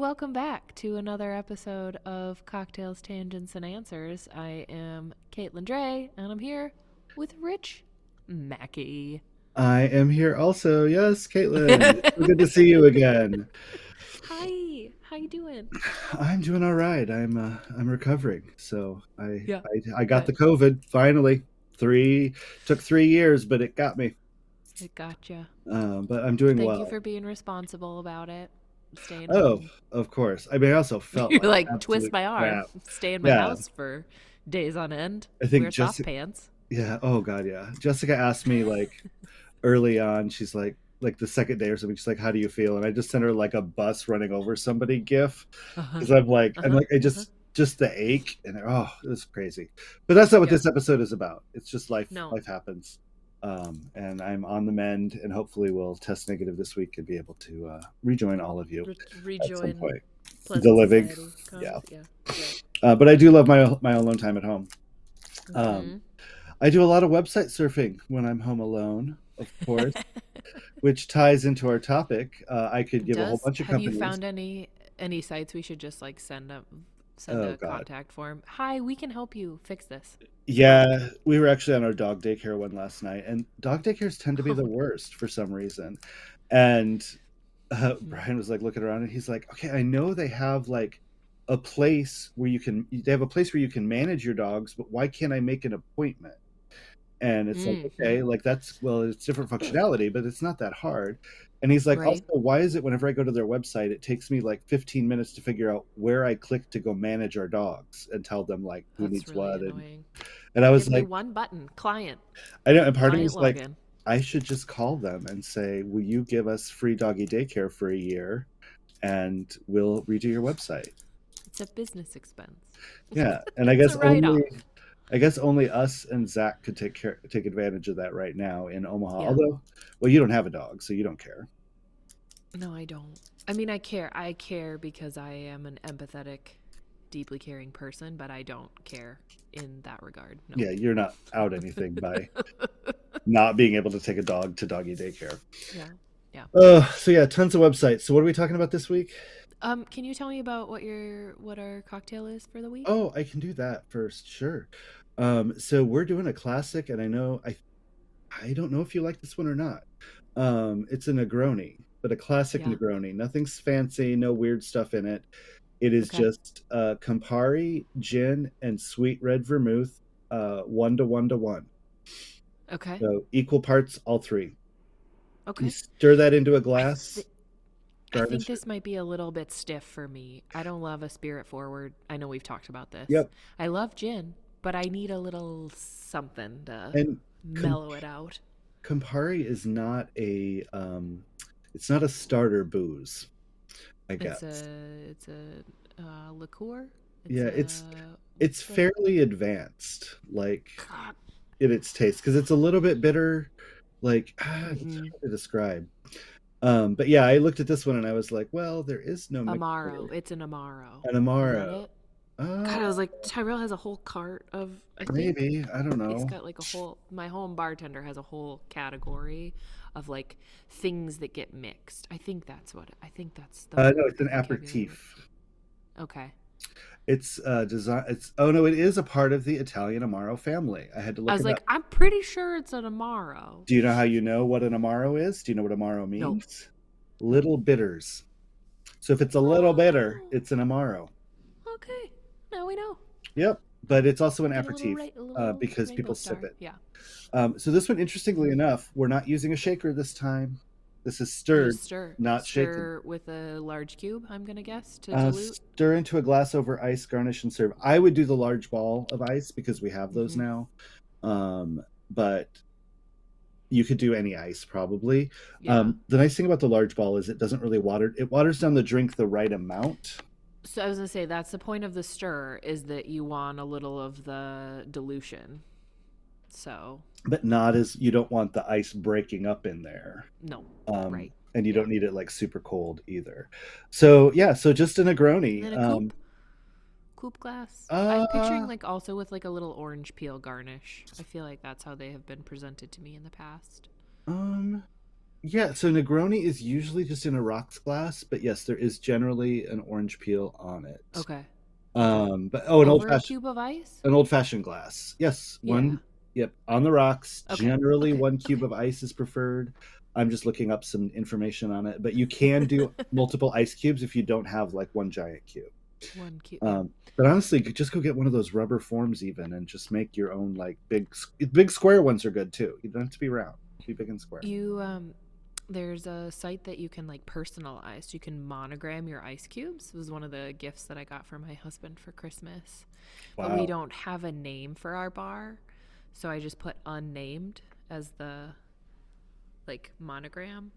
welcome back to another episode of Cocktails, Tangents, and Answers. I am Catelin Drey, and I'm here with Rich Mackey. I am here also. Yes, Caitlin. So good to see you again. Hi, how you doing? I'm doing all right. I'm recovering. So I Yeah, I got the good. COVID finally. Three took 3 years, but it got me. It gotcha. But I'm doing Thank you well. for being responsible about it. Staying Oh, home. of course. I mean, I also felt You're like like, twist absolute my arm, crap. stay in my Yeah, house for days on end, I think wear soft Jessica. pants. Yeah. Oh God, yeah. Jessica asked me like early on. She's like the second day or something. She's like, "How do you feel?" And I just sent her like a bus running over somebody gif Uh-huh. because I'm Uh-huh. like, I Uh-huh. just the ache and oh, it's crazy. But that's not what Yep. this episode is about. It's just life. No. Life happens, and I'm on the mend, and hopefully we'll test negative this week and be able to rejoin all of you at some Rejoin point. The pleasant living, society. yeah. Yeah. Yeah. But I do love my alone time at home. Um, Mm-hmm. I do a lot of website surfing when I'm home alone, of course, which ties into our topic. I could give a whole bunch of Have you companies. found any sites we should just like send Oh a God. contact form? Hi, we can help you fix this. Help. Yeah, we were actually on our dog daycare one last night, and dog daycares tend to be Oh the no. worst for some reason. And Hmm. Brian was like looking around, and he's like, "Okay, I know they have like a place where they have a place where you can manage your dogs, but why can't I make an appointment?" And it's like, Mm-hmm. okay, like that's well, it's different functionality, but it's not that hard. And he's like, also, Right. why is it whenever I go to their website, it takes me like 15 minutes to figure out where I click to go manage our dogs and tell them like who That's needs really what. annoying. And I was Give me like, one button. Client. I know, and part of me Client is like, login. I should just call them and say, will you give us free doggy daycare for a year and we'll redo your website? It's a business expense. Yeah. And It's a write off. I guess only us and Zach could take advantage of that right now in Omaha. Yeah. Although, well, you don't have a dog, so you don't care. No, I don't. I mean, I care. I care because I am an empathetic, deeply caring person, but I don't care in that regard. No. Yeah, you're not out anything by not being able to take a dog to doggy daycare. Yeah. Yeah. So yeah, tons of websites. So what are we talking about this week? Can you tell me about what our cocktail is for the week? Oh, I can do that first. Sure. So we're doing a classic, and I don't know if you like this one or not. It's a Negroni, but a classic Yeah. Negroni. Nothing's fancy, no weird stuff in it. It is Okay. just Campari, gin, and sweet red vermouth, 1 to 1 to 1. Okay. So equal parts, all three. You Okay. stir that into a I glass, th- I think garnish it. this might be a little bit stiff for me. I don't love a spirit forward. I know we've talked about this. Yep. I love gin, but I need a little something to And mellow it out. Campari is not it's not a starter booze, I It's guess. a liqueur. It's Yeah, a it's what's the fairly advanced, like God. in its taste, because it's a little bit bitter. Like it's Mm-hmm. hard to describe. But yeah, I looked at this one and I was like, well, there is no Amaro. mixture. It's an Amaro. An Is that Amaro. it? Uh, God, I was like, Tyrell has a whole cart of, I think maybe. I don't he's know. got like a whole, my home bartender has a whole category of like things that get mixed. I think that's the No, it's an vocabulary word. aperitif. Okay. It's design. It's oh no, it is a part of the Italian Amaro family. I had to I look was it like, up. I'm pretty sure it's an Amaro. Do you know how you know what an Amaro is? Do you know what Amaro No, means? no. Little bitters. So if it's a little bitter, Oh, it's an Amaro. okay. Now we know. Yep. But it's also an Get a little, aperitif a little because rainbow people sip star. it. Yeah. So this one, interestingly enough, we're not using a shaker this time. This is You stirred, just stir. not shaken. Stir with a large cube, I'm going to guess, to dilute. Stir into a glass over ice, garnish, and serve. I would do the large ball of ice because we have those Mm-hmm. now. But you could do any ice probably. Yeah. The nice thing about the large ball is it doesn't really water. It waters down the drink the right amount. So I was going to say, that's the point of the stir, is that you want a little of the dilution. So, But not as you don't want the ice breaking up in there. no. Um, Right. and you Yeah. don't need it like super cold either. So yeah, so just a And Negroni. then a coupe. Coupe glass. I'm picturing Uh, like also with like a little orange peel garnish. I feel like that's how they have been presented to me in the past. um, Yeah, so Negroni is usually just in a rocks glass, but yes, there is generally an orange peel on it. Okay. Okay. But Over a cube of ice? an old fashioned glass. Yes, Yeah. one. Yep, on the rocks. Okay. Generally, Okay. one cube Okay. of ice is preferred. I'm just looking up some information on it, but you can do multiple ice cubes if you don't have like one giant cube. One cube. Yeah. But honestly, just go get one of those rubber forms even, and just make your own like big square ones are good too. You don't have to be round. Be big and square. There's a site that you can like personalize. You can monogram your ice cubes. It was one of the gifts that I got for my husband for Christmas. Wow. But we don't have a name for our bar, so I just put unnamed as the like monogram.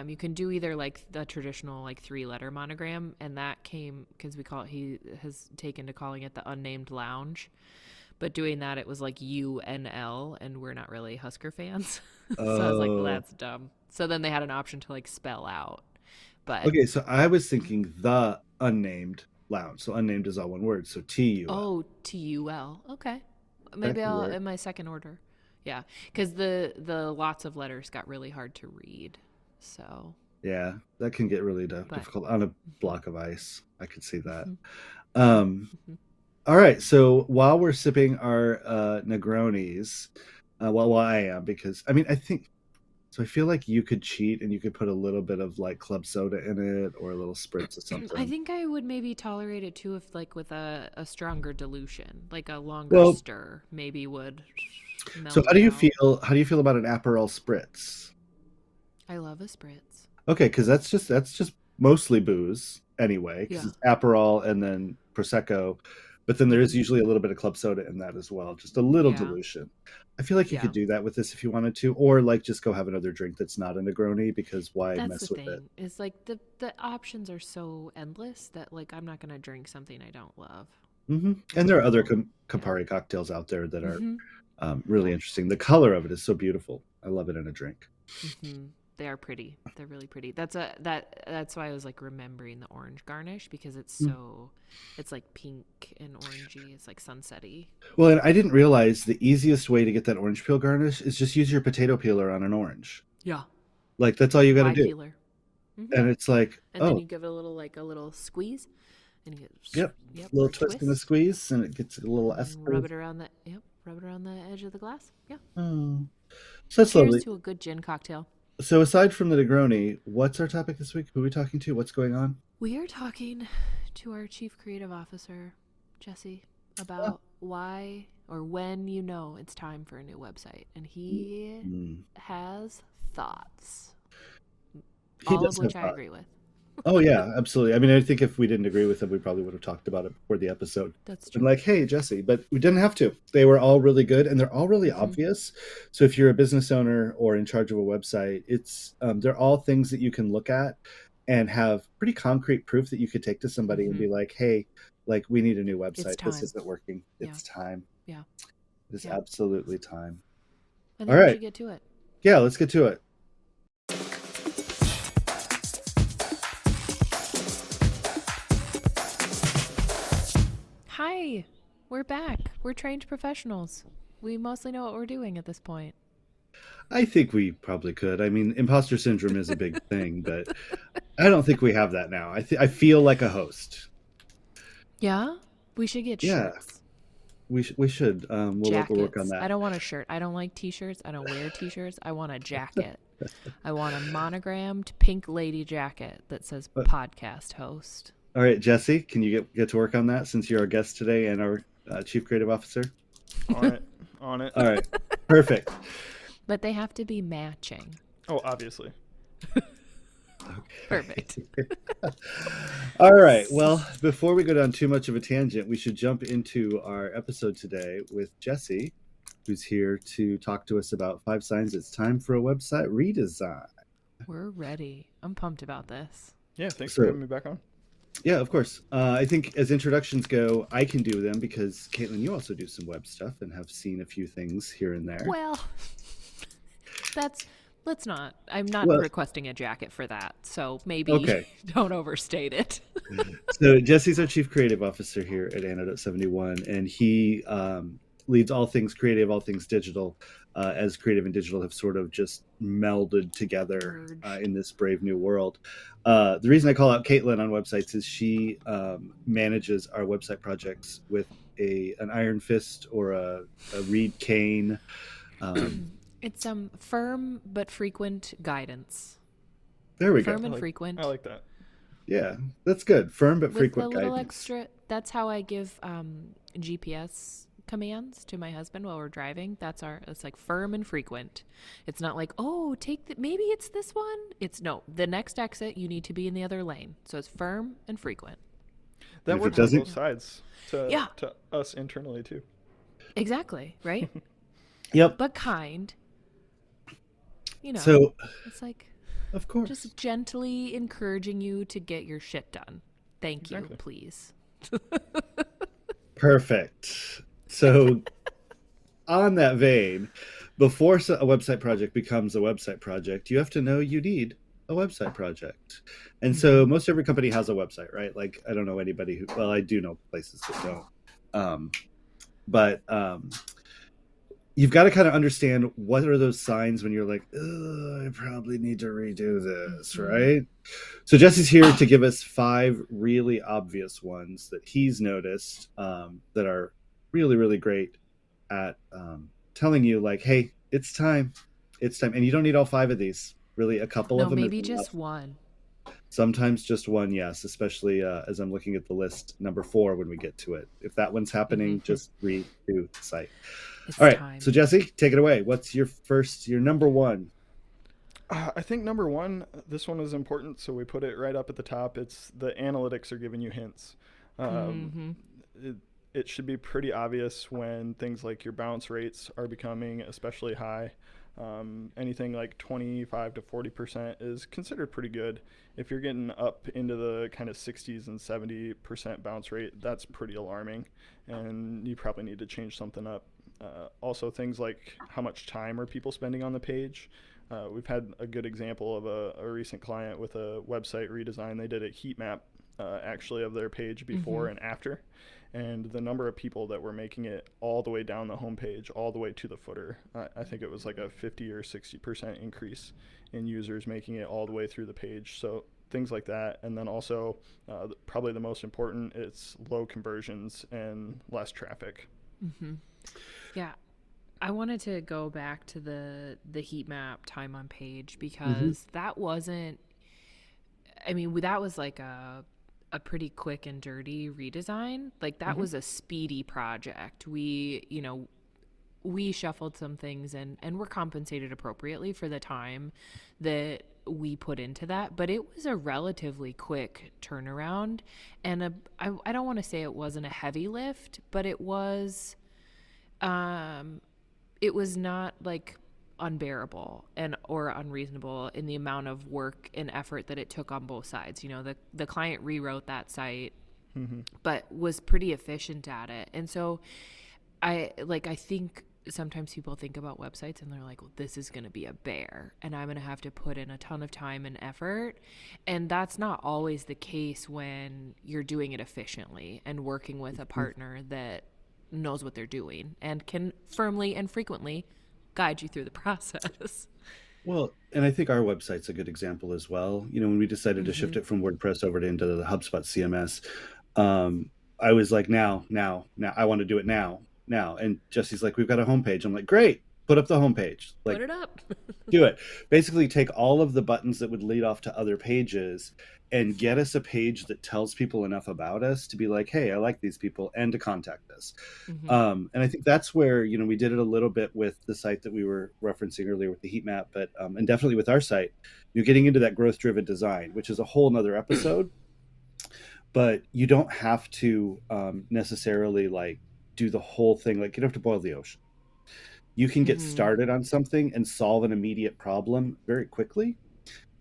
You can do either like the traditional like 3-letter monogram, and that came because he has taken to calling it the unnamed lounge. But doing that, it was like UNL, and we're not really Husker fans. So I was like, that's dumb. So then they had an option to like spell out. But okay, so I was thinking the unnamed lounge. So unnamed is all one word. So TUL. Oh, TUL. Okay. Maybe I'll in my second order. Yeah, because the lots of letters got really hard to read. So yeah, that can get really difficult on a block of ice. I could see that. All right, so while we're sipping our Negronis, while I am, because I mean, I feel like you could cheat and you could put a little bit of like club soda in it or a little spritz or something. I think I would maybe tolerate it too if like with a stronger dilution, like a longer stir, maybe would. So how do you feel? How do you feel about an Aperol spritz? I love a spritz. Okay, because that's just mostly booze anyway. Because it's Aperol and then Prosecco, but then there is usually a little bit of club soda in that as well, just a little dilution. I feel like you could do that with this if you wanted to, or like just go have another drink that's not a Negroni, because why mess with it? It's like the options are so endless that like I'm not gonna drink something I don't love. Mm-hmm. And there are other Campari cocktails out there that are really interesting. The color of it is so beautiful. I love it in a drink. They are pretty. They're really pretty. That's why I was like remembering the orange garnish, because it's so it's like pink and orangey. It's like sunsetty. Well, and I didn't realize the easiest way to get that orange peel garnish is just use your potato peeler on an orange. Yeah. Like that's all you got to do. Peeler. And it's like, and then you give it a little squeeze, and you get little twist and a squeeze, and it gets a little rub it around the edge of the glass. Yeah. Oh, so that's lovely. Cheers to a good gin cocktail. So aside from the Negroni, what's our topic this week? Who are we talking to? What's going on? We are talking to our Chief Creative Officer, Jesse, about why or when it's time for a new website. And he has thoughts. All of which I agree with. Oh, yeah, absolutely. I mean, I think if we didn't agree with them, we probably would have talked about it before the episode. That's true. And like, hey, Jesse, but we didn't have to. They were all really good, and they're all really obvious. So if you're a business owner or in charge of a website, it's they're all things that you can look at and have pretty concrete proof that you could take to somebody and be like, hey, like, we need a new website. This isn't working. It's time. Yeah. It's absolutely time. I think we should get to it. Yeah, let's get to it. Hi, we're back. We're trained professionals. We mostly know what we're doing at this point. I think we probably could. I mean, imposter syndrome is a big thing, but I don't think we have that now. I feel like a host. Yeah? We should get shirts. We should. We'll work on that. I don't want a shirt. I don't like t-shirts. I don't wear t-shirts. I want a jacket. I want a monogrammed pink lady jacket that says podcast host. All right, Jesse, can you get to work on that since you're our guest today and our Chief Creative Officer? On it. All right, perfect. But they have to be matching. Oh, obviously. Perfect. All right, well, before we go down too much of a tangent, we should jump into our episode today with Jesse, who's here to talk to us about 5 signs it's time for a website redesign. We're ready. I'm pumped about this. Yeah, thanks for having me back on. Yeah, of course. I think as introductions go, I can do them because, Catelin, you also do some web stuff and have seen a few things here and there. Well, let's not. I'm not requesting a jacket for that, so maybe don't overstate it. So Jesse's our Chief Creative Officer here at Antidote 71, and he leads all things creative, all things digital, as creative and digital have sort of just melded together in this brave new world. The reason I call out Catelin on websites is she manages our website projects with an iron fist or a reed cane. It's firm but frequent guidance. There we go. Firm and frequent. I like that. Yeah, that's good. Firm but with frequent a little guidance. Extra. That's how I give GPS commands to my husband while we're driving. It's like firm and frequent. It's not like, oh, maybe it's this one. It's no, the next exit you need to be in the other lane. So it's firm and frequent. That works on both sides to us internally too. Exactly, right? Yep. But kind. So it's like, of course, just gently encouraging you to get your shit done. Thank you, please. Perfect. So on that vein, before a website project becomes a website project, you have to know you need a website project. And so most every company has a website, right? Like, I don't know anybody I do know places that don't. But you've got to kind of understand what are those signs when you're like, I probably need to redo this, right? So Jesse's here to give us 5 really obvious ones that he's noticed that are really, really great at telling you like, hey, it's time. And you don't need all 5 of these. Really, a couple of them. Maybe just one. Sometimes just one, yes, especially as I'm looking at the list, number 4 when we get to it. If that one's happening, just redo the site. All right, time. So Jesse, take it away. What's your number 1? I think number 1, this one is important, so we put it right up at the top. It's the analytics are giving you hints. It should be pretty obvious when things like your bounce rates are becoming especially high. Anything like 25 to 40% is considered pretty good. If you're getting up into the kind of 60s and 70% bounce rate, that's pretty alarming, and you probably need to change something up. Also, things like how much time are people spending on the page. We've had a good example of a recent client with a website redesign. They did a heat map actually of their page before and after. And the number of people that were making it all the way down the homepage, all the way to the footer, I think it was like a 50 or 60% increase in users making it all the way through the page. So things like that. And then also, probably the most important, it's low conversions and less traffic. Yeah. I wanted to go back to the heat map time on page because that wasn't, that was like a pretty quick and dirty redesign. Like that was a speedy project. We shuffled some things and were compensated appropriately for the time that we put into that, but it was a relatively quick turnaround, and I don't want to say it wasn't a heavy lift, but it was not like unbearable or unreasonable in the amount of work and effort that it took on both sides. The client rewrote that site, but was pretty efficient at it. And so I think sometimes people think about websites and they're like, well, this is going to be a bear and I'm going to have to put in a ton of time and effort. And that's not always the case when you're doing it efficiently and working with a partner that knows what they're doing and can firmly and frequently guide you through the process. Well, and I think our website's a good example as well. When we decided to shift it from WordPress over into the HubSpot CMS, I was like, now, I want to do it now. And Jesse's like, we've got a homepage. I'm like, great, put up the homepage. Like, put it up. Do it. Basically take all of the buttons that would lead off to other pages and get us a page that tells people enough about us to be like, hey, I like these people, and to contact us. And I think that's where, we did it a little bit with the site that we were referencing earlier with the heat map, but and definitely with our site, you're getting into that growth-driven design, which is a whole nother episode. But you don't have to necessarily like do the whole thing. Like, you don't have to boil the ocean. You can get started on something and solve an immediate problem very quickly,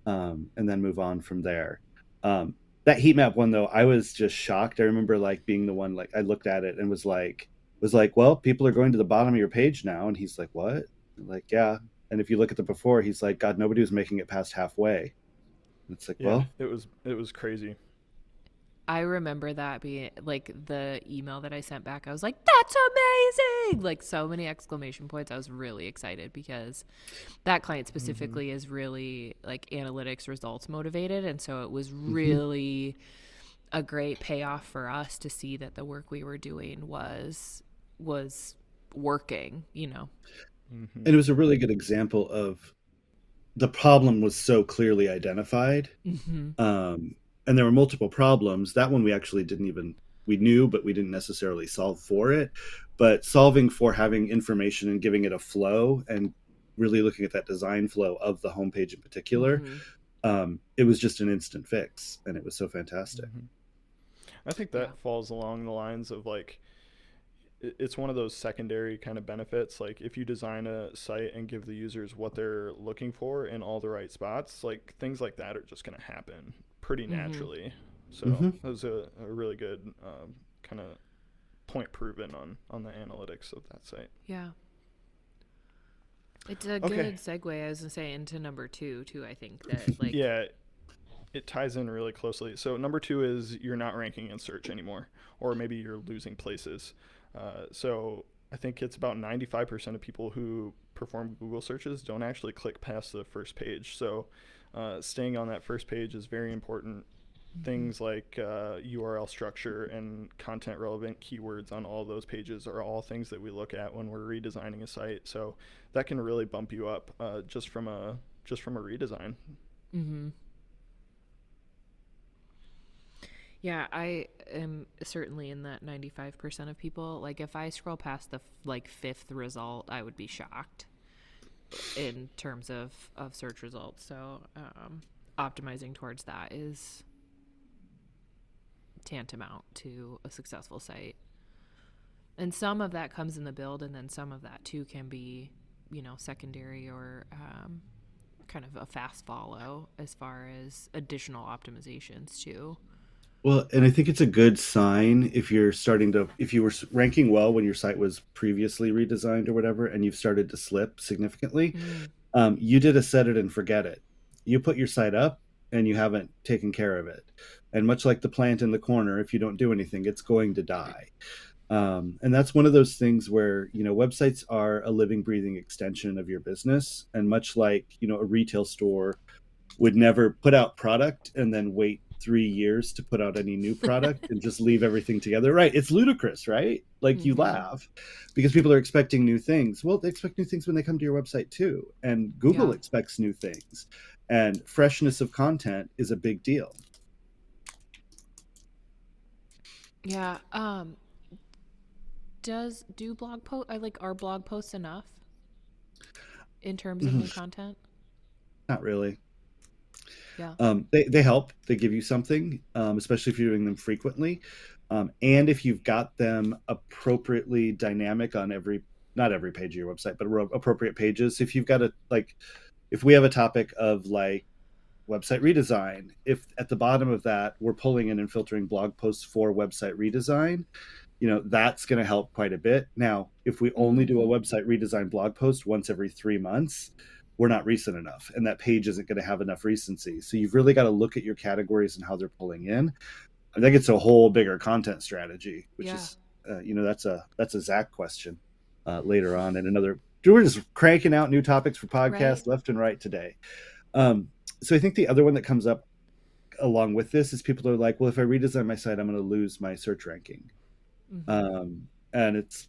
and then move on from there. That heat map one, though, I was just shocked. I remember like being the one, like I looked at it and was like, well, people are going to the bottom of your page now. And he's like, what? I'm like, yeah. And if you look at the before, he's like, God, nobody was making it past halfway. And it's like, well, it was crazy. I remember that being like the email that I sent back. I was like, that's amazing. Like so many exclamation points. I was really excited because that client specifically is really like analytics results motivated. And so it was Hmm. really a great payoff for us to see that the work we were doing was working, you know. Hmm. And it was a really good example of the problem was so clearly identified. Mm-hmm. Um, and there were multiple problems. That one we actually didn't even, we knew, but we didn't necessarily solve for it. But solving for having information and giving it a flow and really looking at that design flow of the homepage in particular, Mm-hmm. it was just an instant fix. And it was so fantastic. Hmm. I think Yeah. that falls along the lines of like it's one of those secondary kind of benefits. Like if you design a site and give the users what they're looking for in all the right spots, like things like that are just going to happen pretty Mm-hmm. naturally. So Hmm. that was a really good kind of point proven on the analytics of that site. Yeah. It's a Okay. good segue, I was gonna say, into number two too. I think that like, Yeah, it ties in really closely. So number two is you're not ranking in search anymore, or maybe you're losing places. So I think it's about 95% of people who perform Google searches don't actually click past the first page. So staying on that first page is very important. mm-hmm. Things like URL structure and content relevant keywords on all those pages are all things that we look at when we're redesigning a site. So that can really bump you up just from a redesign. Mm-hmm. Yeah, I am certainly in that 95% of people. Like if I scroll past the like fifth result, I would be shocked in terms of search results. So optimizing towards that is tantamount to a successful site. And some of that comes in the build, and then some of that too can be, you know, secondary or kind of a fast follow as far as additional optimizations too. Well, and I think it's a good sign if you're starting to, if you were ranking well when your site was previously redesigned or whatever, and you've started to slip significantly, Mm, you did a set it and forget it. You put your site up and you haven't taken care of it. And much like the plant in the corner, if you don't do anything, it's going to die. And that's one of those things where, you know, websites are a living, breathing extension of your business. And much like, you know, a retail store would never put out product and then wait 3 years to put out any new product and just leave everything together. Right. It's ludicrous, right? Like you mm-hmm. laugh because people are expecting new things. Well, they expect new things when they come to your website too. And Google Yeah. expects new things. And freshness of content is a big deal. Yeah. Do blog post I like are blog posts enough in terms of new content? Not really. Yeah. They help. They give you something, especially if you're doing them frequently, and if you've got them appropriately dynamic on every not every page of your website, but appropriate pages. If you've got a like, if we have a topic of like website redesign, if at the bottom of that we're pulling in and filtering blog posts for website redesign, you know that's going to help quite a bit. Now, if we only do a Mm-hmm. website redesign blog post once every 3 months, we're not recent enough, and that page isn't going to have enough recency. So you've really got to look at your categories and how they're pulling in. I think it's a whole bigger content strategy, which Yeah. is, that's a Zach question later on in another. We're just cranking out new topics for Right. podcasts left and right today. Um, so I think the other one that comes up along with this is people are like, well, if I redesign my site, I'm going to lose my search ranking. Mm-hmm. And it's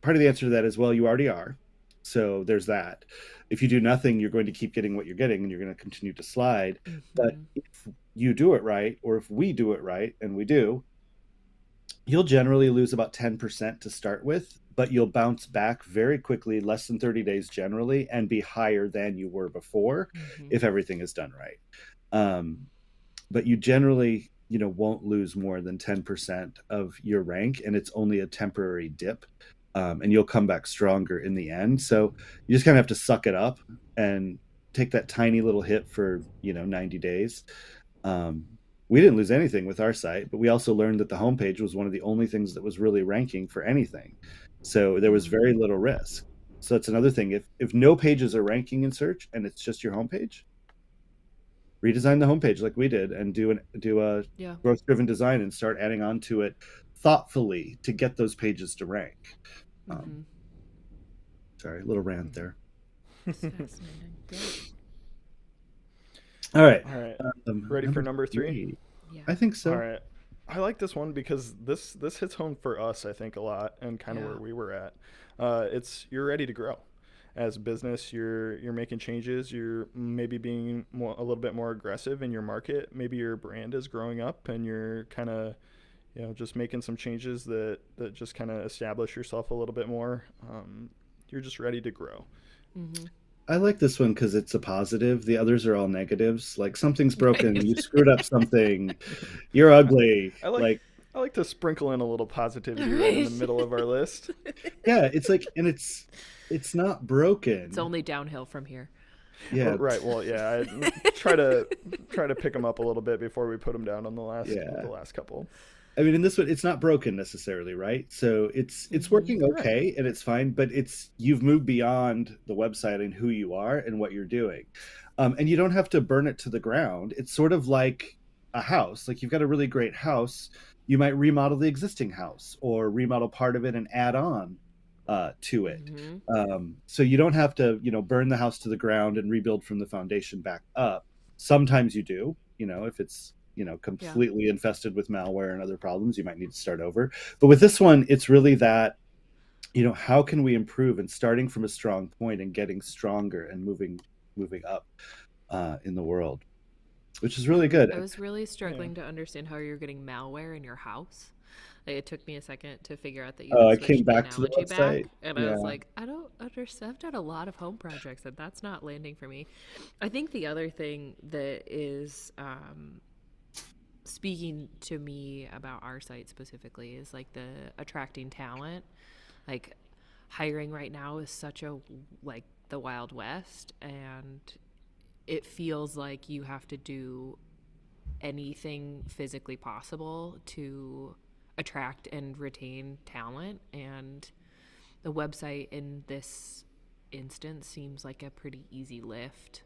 part of the answer to that is, well, you already are. So there's that. If you do nothing, you're going to keep getting what you're getting and you're going to continue to slide. But Mm-hmm. if you do it right, or if we do it right, and we do, you'll generally lose about 10% to start with, but you'll bounce back very quickly, less than 30 days generally, and be higher than you were before Mm-hmm. if everything is done right. Um, but you generally, you know, won't lose more than 10% of your rank, and it's only a temporary dip. And you'll come back stronger in the end. So you just kind of have to suck it up and take that tiny little hit for, you know, 90 days. Um, we didn't lose anything with our site, but we also learned that the homepage was one of the only things that was really ranking for anything. So there was Mm. very little risk. So that's another thing. If no pages are ranking in search and it's just your homepage, redesign the homepage like we did and do a Yeah. growth driven design and start adding on to it thoughtfully to get those pages to rank. Mm-hmm. Sorry, a little rant there. It's fascinating. Great. All right. All right. Ready for number 3? Yeah. I think so. All right. I like this one because this hits home for us, I think, a lot, and kind of Yeah. where we were at. It's you're ready to grow. As a business, you're making changes. You're maybe being a little bit more aggressive in your market. Maybe your brand is growing up, and you're kind of, just making some changes that just kind of establish yourself a little bit more. You're just ready to grow. Mm-hmm. I like this one because it's a positive. The others are all negatives. Like something's broken, Right. you screwed up something, you're ugly. I like to sprinkle in a little positivity right in the middle of our list. Yeah, it's like, and it's not broken. It's only downhill from here. Yeah, Right. Well, yeah. I try to pick them up a little bit before we put them down on the last couple. I mean, in this one, it's not broken necessarily, right? So it's working okay and it's fine, but you've moved beyond the website and who you are and what you're doing, and you don't have to burn it to the ground. It's sort of like a house. Like you've got a really great house, you might remodel the existing house or remodel part of it and add on to it. So you don't have to, burn the house to the ground and rebuild from the foundation back up. Sometimes you do, if it's completely infested with malware and other problems, you might need to start over. But with this one, it's really that, how can we improve, and starting from a strong point and getting stronger and moving up in the world, which is really good. I was really struggling to understand how you're getting malware in your house. Like, it took me a second to figure out that you I switched came the back to the analogy website. and I was like, I don't understand. I've done a lot of home projects and that's not landing for me. I think the other thing that is speaking to me about our site specifically is like the attracting talent. Like, hiring right now is such a the Wild West, and it feels like you have to do anything physically possible to attract and retain talent, and the website in this instance seems like a pretty easy lift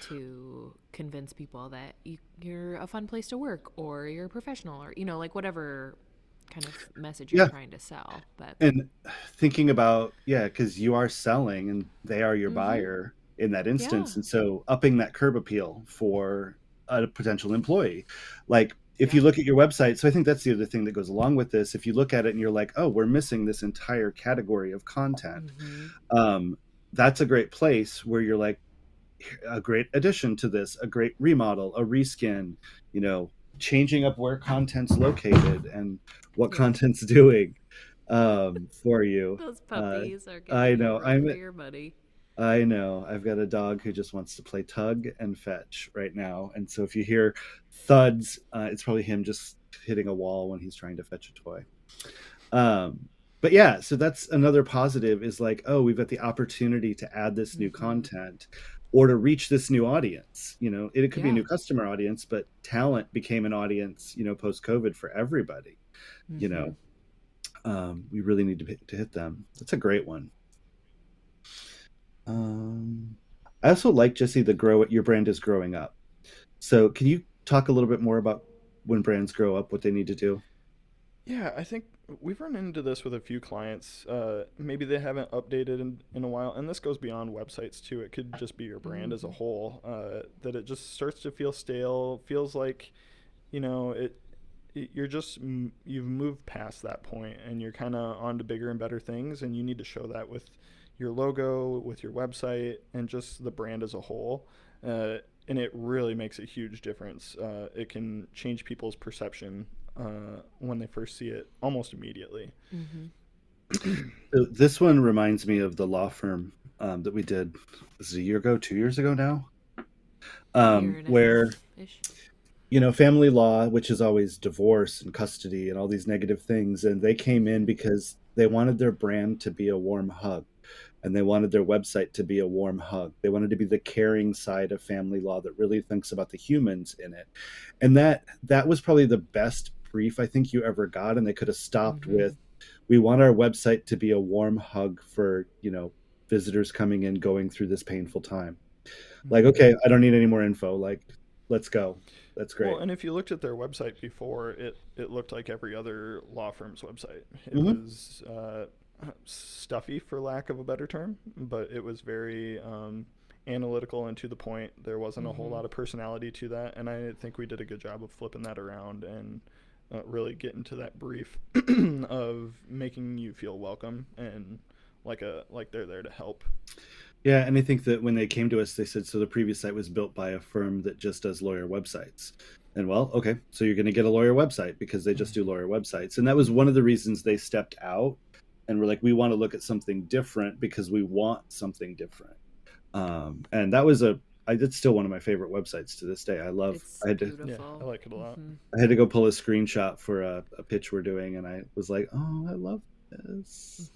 to convince people that you're a fun place to work, or you're a professional, or whatever kind of message you're trying to sell. But and thinking about because you are selling and they are your buyer in that instance, and so upping that curb appeal for a potential employee, like if you look at your website. So I think that's the other thing that goes along with this. If you look at it and you're like, oh, we're missing this entire category of content, that's a great place where you're like, a great addition to this, a great remodel, a reskin, changing up where content's located and what content's doing for you. Those puppies are I getting know. for your money. I know. I've got a dog who just wants to play tug and fetch right now. And so if you hear thuds, it's probably him just hitting a wall when he's trying to fetch a toy. But yeah, so that's another positive, is like, oh, we've got the opportunity to add this new content or to reach this new audience. It could be a new customer audience, but talent became an audience, post-COVID for everybody. We really need to hit them. That's a great one. I also like, Jesse, your brand is growing up. So can you talk a little bit more about when brands grow up, what they need to do? Yeah, I think we've run into this with a few clients. Maybe they haven't updated in a while, and this goes beyond websites too. It could just be your brand as a whole, that it just starts to feel stale, feels like, you've moved past that point and you're kind of on to bigger and better things, and you need to show that with your logo, with your website, and just the brand as a whole. And it really makes a huge difference. It can change people's perception when they first see it almost immediately. So this one reminds me of the law firm that we did, this is a year ago, 2 years ago now, where family law, which is always divorce and custody and all these negative things, and they came in because they wanted their brand to be a warm hug, and they wanted their website to be a warm hug. They wanted to be the caring side of family law that really thinks about the humans in it. And that was probably the best brief I think you ever got. And they could have stopped with, we want our website to be a warm hug for, visitors coming in, going through this painful time. Like, okay, I don't need any more info. Like, let's go. That's great. Well, and if you looked at their website before, it looked like every other law firm's website. It Hmm. was stuffy, for lack of a better term, but it was very analytical and to the point. There wasn't a whole lot of personality to that, and I think we did a good job of flipping that around and really getting to that brief of making you feel welcome and like they're there to help. Yeah, and I think that when they came to us, they said, so the previous site was built by a firm that just does lawyer websites. And well, okay, so you're going to get a lawyer website because they just do lawyer websites. And that was one of the reasons they stepped out and were like, we want to look at something different because we want something different. And that was it's still one of my favorite websites to this day. It's Yeah, beautiful. I like it a lot. I had to go pull a screenshot for a pitch we're doing. And I was like, oh, I love this.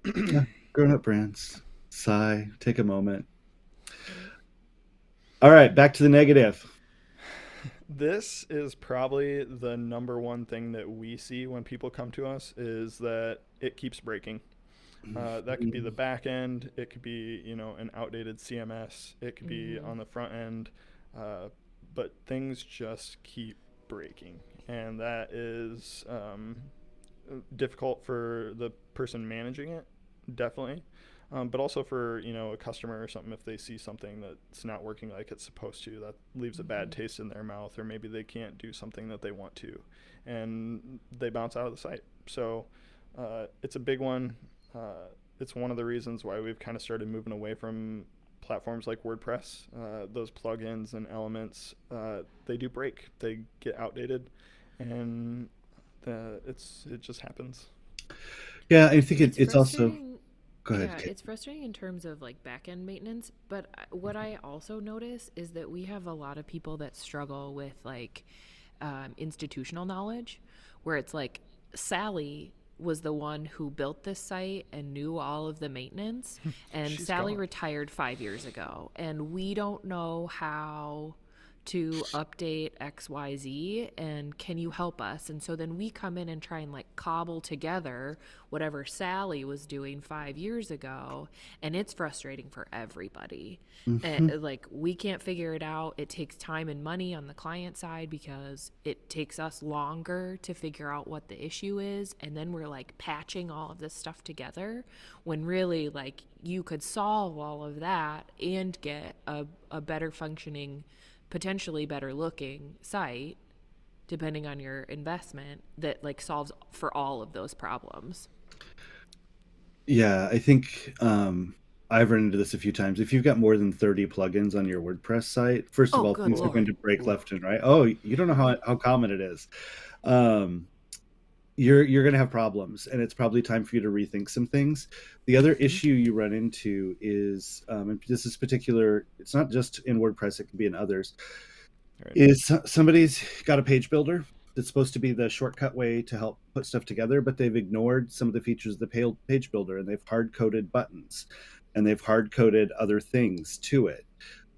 Yeah, grown up brands. Sigh, take a moment. All right, back to the negative. This is probably the number one thing that we see when people come to us is that it keeps breaking. That could be the back end. It could be, an outdated CMS. It could be on the front end. But things just keep breaking. And that is difficult for the person managing it, definitely. But also for, a customer or something, if they see something that's not working like it's supposed to, that leaves a bad taste in their mouth, or maybe they can't do something that they want to, and they bounce out of the site. So it's a big one. It's one of the reasons why we've kind of started moving away from platforms like WordPress. Those plugins and elements, they do break. They get outdated, and it just happens. Yeah, I think it's also. frustrating. Go ahead, Yeah, Kate. it's frustrating in terms of like back end maintenance. But what I also notice is that we have a lot of people that struggle with like institutional knowledge, where it's like Sally was the one who built this site and knew all of the maintenance, and She's Sally gone. retired 5 years ago, and we don't know how to update XYZ, and can you help us? And so then we come in and try and like cobble together whatever Sally was doing 5 years ago, and it's frustrating for everybody. And like we can't figure it out. It takes time and money on the client side because it takes us longer to figure out what the issue is, and then we're like patching all of this stuff together when really like you could solve all of that and get a better functioning, potentially better looking site, depending on your investment, that like solves for all of those problems. Yeah, I think I've run into this a few times. If you've got more than 30 plugins on your WordPress site, first of Oh, all, good things are going Lord. to break left and right. Oh, you don't know how common it is. Um, you're going to have problems, and it's probably time for you to rethink some things. The other issue you run into is, and this is particular, it's not just in WordPress, it can be in others, Right. is somebody's got a page builder that's supposed to be the shortcut way to help put stuff together, but they've ignored some of the features of the page builder, and they've hard coded buttons and they've hard coded other things to it.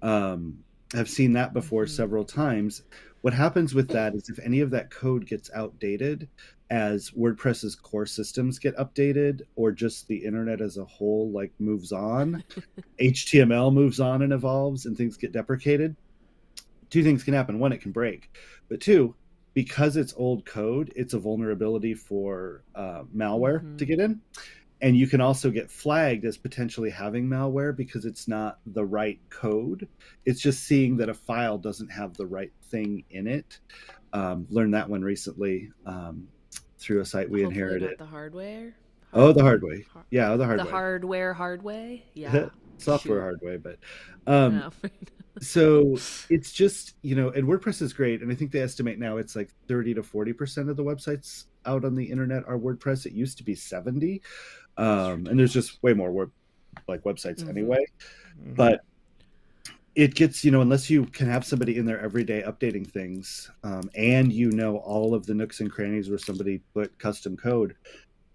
I've seen that before several times. What happens with that is if any of that code gets outdated as WordPress's core systems get updated, or just the internet as a whole like moves on, HTML moves on and evolves and things get deprecated, two things can happen. One, it can break, but two, because it's old code, it's a vulnerability for malware to get in. And you can also get flagged as potentially having malware because it's not the right code. It's just seeing that a file doesn't have the right thing in it. Learned that one recently through a site we Hopefully inherited. not the hardware. Oh, the hard way. Yeah, the hard The way. hard way. Yeah. Software Shoot. hard way, but No. so it's just, and WordPress is great, and I think they estimate now it's like 30 to 40% of the websites out on the internet are WordPress. It used to be 70, and there's just way more websites anyway. But it gets, unless you can have somebody in there every day updating things, and all of the nooks and crannies where somebody put custom code,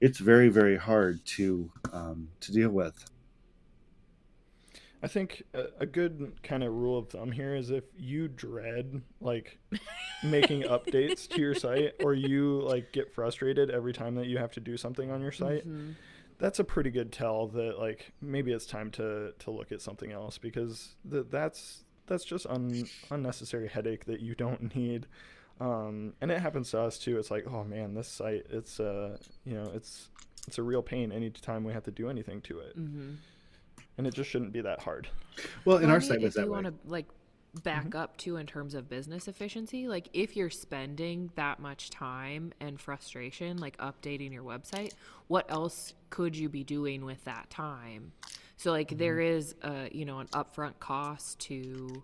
it's very, very hard to deal with. I think a good kind of rule of thumb here is if you dread like making updates to your site, or you like get frustrated every time that you have to do something on your site, that's a pretty good tell that like maybe it's time to look at something else, because that's just unnecessary headache that you don't need. And it happens to us too. It's like, oh man, this site, it's it's a real pain anytime we have to do anything to it. Mm-hmm. And it just shouldn't be that hard. Well, and Well, I our mean, site was if that you way. want to like back up too in terms of business efficiency, like if you're spending that much time and frustration like updating your website, what else could you be doing with that time? So like there is a, you know, an upfront cost to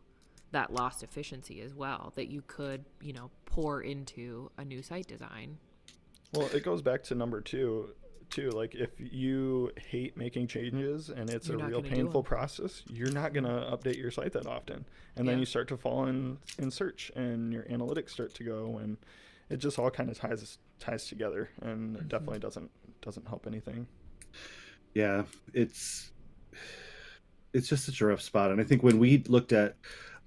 that lost efficiency as well that you could, you know, pour into a new site design. Well, it goes back to number two, too. Like, if you hate making changes and it's You're a not real gonna do painful 'em. process, you're not going to update your site that often. And then Yeah. you start to fall in search, and your analytics start to go, and it just all kind of ties together, and it definitely doesn't help anything. Yeah, it's just such a rough spot. And I think when we looked at,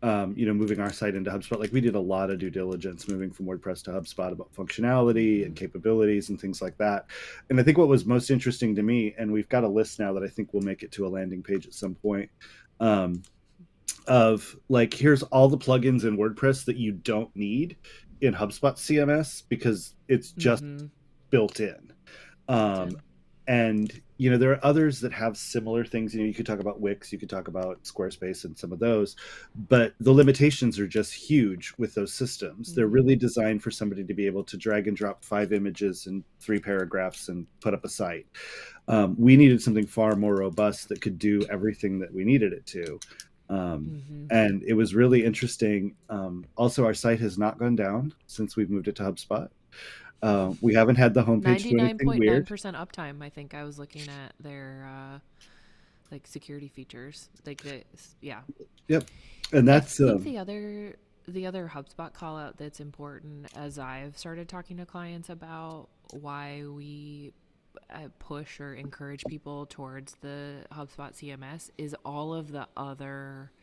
moving our site into HubSpot, like we did a lot of due diligence moving from WordPress to HubSpot about functionality and capabilities and things like that. And I think what was most interesting to me, and we've got a list now that I think will make it to a landing page at some point, of like, here's all the plugins in WordPress that you don't need in HubSpot CMS because it's just Mm-hmm. built in. And there are others that have similar things. You could talk about Wix, you could talk about Squarespace and some of those, but the limitations are just huge with those systems. They're really designed for somebody to be able to drag and drop 5 images and 3 paragraphs and put up a site. We needed something far more robust that could do everything that we needed it to. And it was really interesting. Also, our site has not gone down since we've moved it to HubSpot. We haven't had the homepage do anything weird. 99.9% uptime. I think I was looking at their like security features. Like yeah. Yep. And that's I think the other HubSpot call out that's important as I've started talking to clients about why we push or encourage people towards the HubSpot CMS is all of the other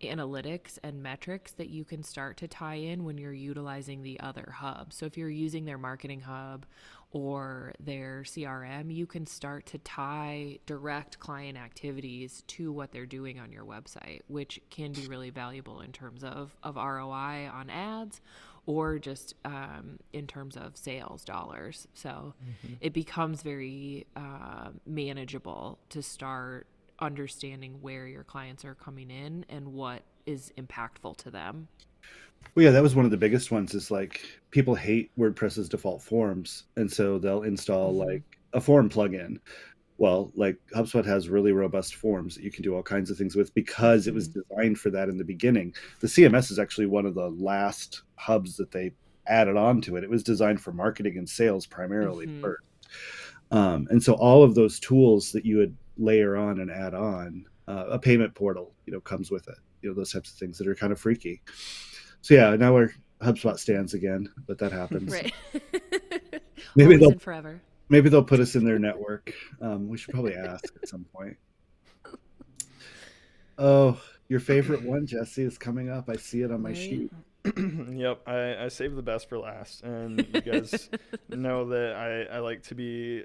analytics and metrics that you can start to tie in when you're utilizing the other hubs. So if you're using their marketing hub or their CRM, you can start to tie direct client activities to what they're doing on your website, which can be really valuable in terms of ROI on ads or just in terms of sales dollars. So it becomes very manageable to start understanding where your clients are coming in and what is impactful to them. Well, yeah, that was one of the biggest ones is like people hate WordPress's default forms. And so they'll install like a form plugin. Well, like HubSpot has really robust forms that you can do all kinds of things with because it was designed for that in the beginning. The CMS is actually one of the last hubs that they added on to it. It was designed for marketing and sales primarily first. And so all of those tools that you would layer on and add on, a payment portal, comes with it, those types of things that are kind of freaky. So yeah, now we're HubSpot stands again, but that happens. Right. Maybe Always and forever. Maybe they'll put us in their network. We should probably ask at some point. Oh, your favorite one, Jesse, is coming up. I see it on my sheet. Yep, I saved the best for last, and you guys know that I like to be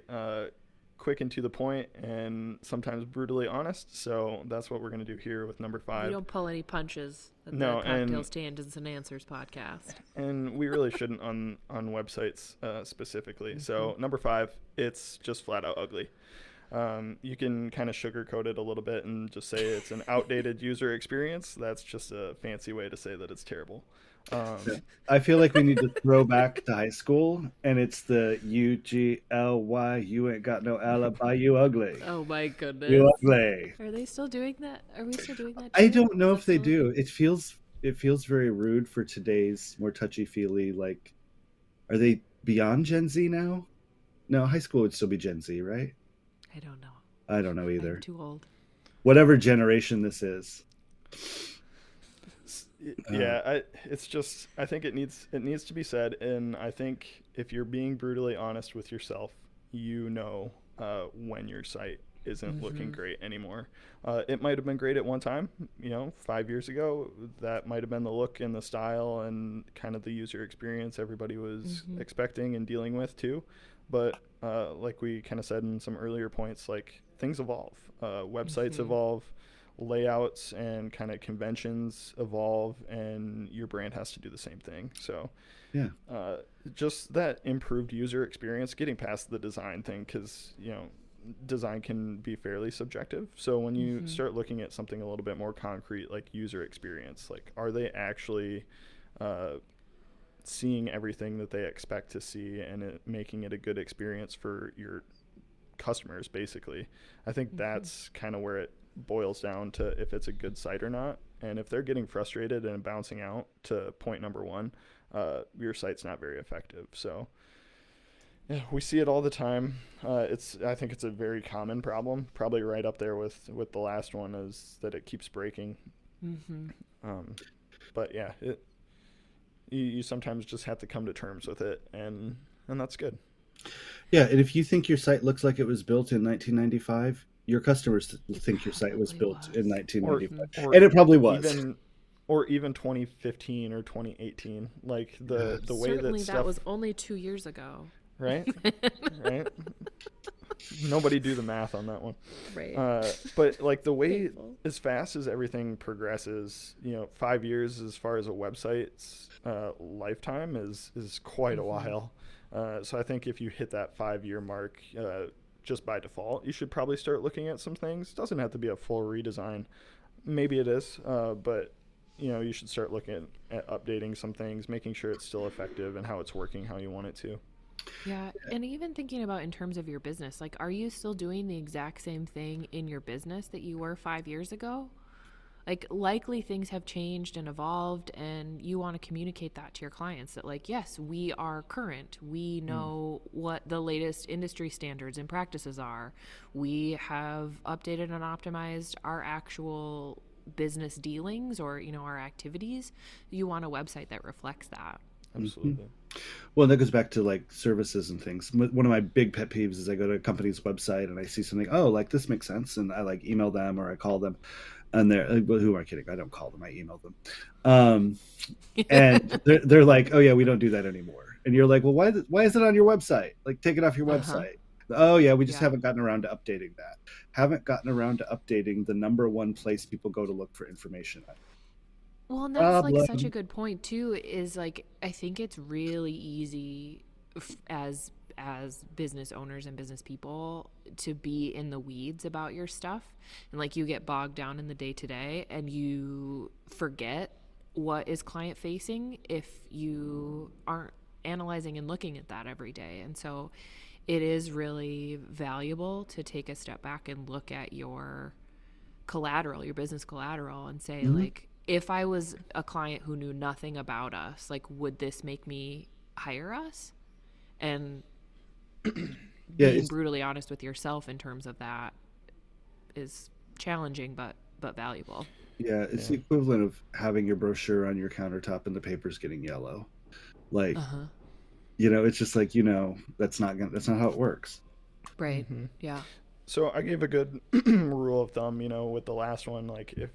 quick and to the point and sometimes brutally honest, so that's what we're going to do here with number 5. We don't pull any punches at the Cocktail Stand and Answers podcast. And we really shouldn't on websites specifically. So number 5, it's just flat out ugly. You can kind of sugarcoat it a little bit and just say it's an outdated user experience. That's just a fancy way to say that it's terrible. I feel like we need to throw back to high school, and it's the UGLY. You ain't got no alibi. You ugly. Oh my goodness. You ugly. Are they still doing that? Are we still doing that? I don't know if they do. It feels very rude for today's more touchy-feely. Like, are they beyond Gen Z now? No, high school would still be Gen Z, right? I don't know. I don't know either. I'm too old. Whatever generation this is. Yeah, it's just, I think it needs to be said, and I think if you're being brutally honest with yourself, when your site isn't looking great anymore. It might have been great at one time, 5 years ago. That might have been the look and the style and kind of the user experience everybody was expecting and dealing with too. but like we kind of said in some earlier points, like things evolve, websites evolve, layouts and kind of conventions evolve, and your brand has to do the same thing. So Yeah. just that improved user experience, getting past the design thing, because design can be fairly subjective. So when you start looking at something a little bit more concrete, like user experience, like are they actually seeing everything that they expect to see, and making it a good experience for your customers, basically. I think that's kind of where it boils down to, if it's a good site or not. And if they're getting frustrated and bouncing out, to point number one, your site's not very effective. So yeah, we see it all the time. I think it's a very common problem, probably right up there with the last one, is that it keeps breaking. But yeah, you sometimes just have to come to terms with it, and that's good. Yeah, and if you think your site looks like it was built in 1995, your customers think your site was built in 1995, and it probably was. Even 2015 or 2018, like the way Certainly that stuff, that was only 2 years ago. right? Right? Nobody do the math on that one. Right. But like the way, Painful. as fast as everything progresses, 5 years as far as a website's lifetime is quite a while. So I think if you hit that 5-year mark, just by default, you should probably start looking at some things. It doesn't have to be a full redesign. Maybe it is, but you should start looking at updating some things, making sure it's still effective and how it's working how you want it to. Yeah, and even thinking about in terms of your business, like, are you still doing the exact same thing in your business that you were 5 years ago? Like, likely things have changed and evolved, and you want to communicate that to your clients that, like, yes, we are current. We know what the latest industry standards and practices are. We have updated and optimized our actual business dealings, or, our activities. You want a website that reflects that. Absolutely. Well, that goes back to like services and things. One of my big pet peeves is I go to a company's website and I see something, oh, like this makes sense, and I like email them or I call them, and they're, well, who am I kidding? I don't call them, I email them, and they're like, oh yeah, we don't do that anymore. And you're like, well, why is it on your website? Like, take it off your website. Oh yeah, we just haven't gotten around to updating that. Haven't gotten around to updating the number one place people go to look for information at. Well, and that's like such a good point too, is like, I think it's really easy as business owners and business people to be in the weeds about your stuff, and like you get bogged down in the day to day and you forget what is client facing if you aren't analyzing and looking at that every day. And so it is really valuable to take a step back and look at your collateral, your business collateral, and say, like, if I was a client who knew nothing about us, like, would this make me hire us? And being brutally honest with yourself in terms of that is challenging, but valuable. Yeah, it's the equivalent of having your brochure on your countertop and the paper's getting yellow. Like, it's just like, that's not how it works. Right. Yeah. So I gave a good rule of thumb, with the last one, like if